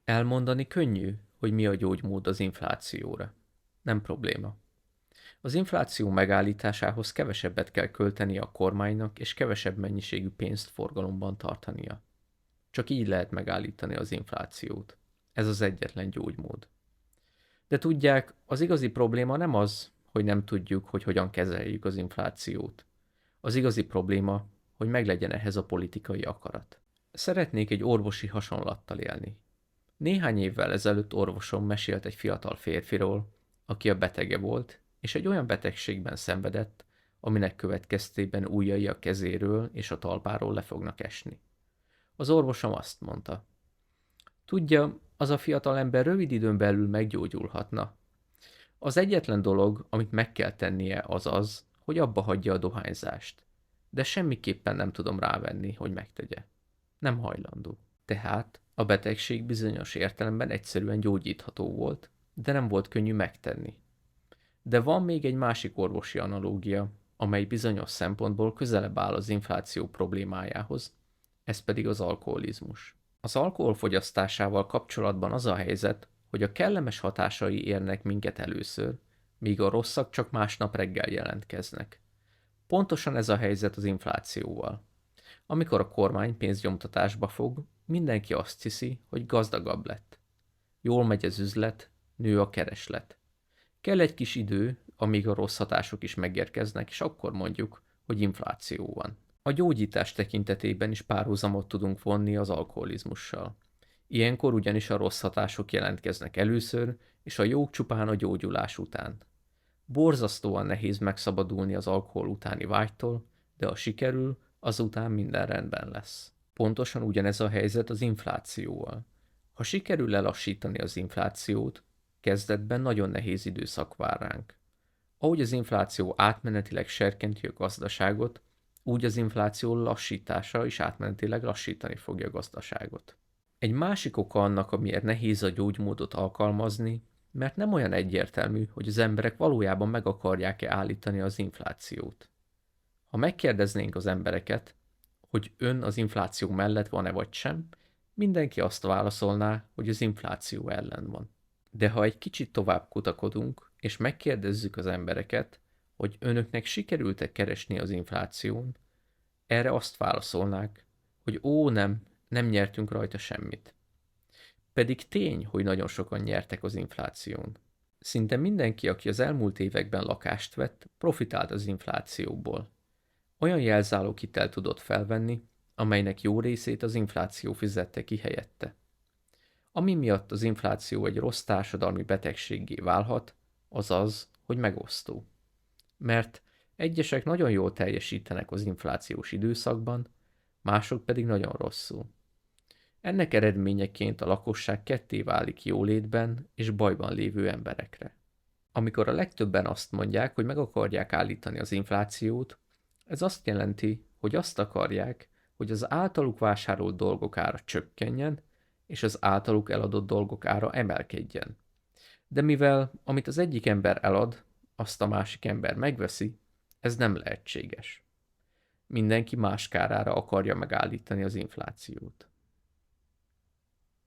Elmondani könnyű, hogy mi a gyógymód az inflációra. Nem probléma. Az infláció megállításához kevesebbet kell költenie a kormánynak, és kevesebb mennyiségű pénzt forgalomban tartania. Csak így lehet megállítani az inflációt. Ez az egyetlen gyógymód. De tudják, az igazi probléma nem az, hogy nem tudjuk, hogy hogyan kezeljük az inflációt. Az igazi probléma, hogy meglegyen ehhez a politikai akarat. Szeretnék egy orvosi hasonlattal élni. Néhány évvel ezelőtt orvosom mesélt egy fiatal férfiról, aki a betege volt, és egy olyan betegségben szenvedett, aminek következtében ujjai a kezéről és a talpáról le fognak esni. Az orvosom azt mondta: tudja, az a fiatal ember rövid időn belül meggyógyulhatna. Az egyetlen dolog, amit meg kell tennie, az az, hogy abba hagyja a dohányzást. De semmiképpen nem tudom rávenni, hogy megtegye. Nem hajlandó. Tehát a betegség bizonyos értelemben egyszerűen gyógyítható volt, de nem volt könnyű megtenni. De van még egy másik orvosi analógia, amely bizonyos szempontból közelebb áll az infláció problémájához, ez pedig az alkoholizmus. Az alkohol fogyasztásával kapcsolatban az a helyzet, hogy a kellemes hatásai érnek minket először, míg a rosszak csak másnap reggel jelentkeznek. Pontosan ez a helyzet az inflációval. Amikor a kormány pénznyomtatásba fog, mindenki azt hiszi, hogy gazdagabb lett. Jól megy az üzlet, nő a kereslet. Kell egy kis idő, amíg a rossz hatások is megérkeznek, és akkor mondjuk, hogy infláció van. A gyógyítás tekintetében is párhuzamot tudunk vonni az alkoholizmussal. Ilyenkor ugyanis a rossz hatások jelentkeznek először, és a jók csupán a gyógyulás után. Borzasztóan nehéz megszabadulni az alkohol utáni vágytól, de ha sikerül, azután minden rendben lesz. Pontosan ugyanez a helyzet az inflációval. Ha sikerül lelassítani az inflációt, kezdetben nagyon nehéz időszak vár ránk. Ahogy az infláció átmenetileg serkenti a gazdaságot, úgy az infláció lassítása is átmenetileg lassítani fogja a gazdaságot. Egy másik oka annak, amiért nehéz a gyógymódot alkalmazni, mert nem olyan egyértelmű, hogy az emberek valójában meg akarják-e állítani az inflációt. Ha megkérdeznénk az embereket, hogy ön az infláció mellett van-e vagy sem, mindenki azt válaszolná, hogy az infláció ellen van. De ha egy kicsit tovább kutakodunk, és megkérdezzük az embereket, hogy önöknek sikerült-e keresni az infláción, erre azt válaszolnák, hogy ó, nem nyertünk rajta semmit. Pedig tény, hogy nagyon sokan nyertek az infláción. Szinte mindenki, aki az elmúlt években lakást vett, profitált az inflációból. Olyan jelzáloghitelt tudott felvenni, amelynek jó részét az infláció fizette ki helyette. Ami miatt az infláció egy rossz társadalmi betegséggé válhat, az az, hogy megosztó. Mert egyesek nagyon jól teljesítenek az inflációs időszakban, mások pedig nagyon rosszul. Ennek eredményeként a lakosság ketté válik jólétben és bajban lévő emberekre. Amikor a legtöbben azt mondják, hogy meg akarják állítani az inflációt, ez azt jelenti, hogy azt akarják, hogy az általuk vásárolt dolgok ára csökkenjen, és az általuk eladott dolgok ára emelkedjen. De mivel amit az egyik ember elad, azt a másik ember megveszi, ez nem lehetséges. Mindenki más kárára akarja megállítani az inflációt.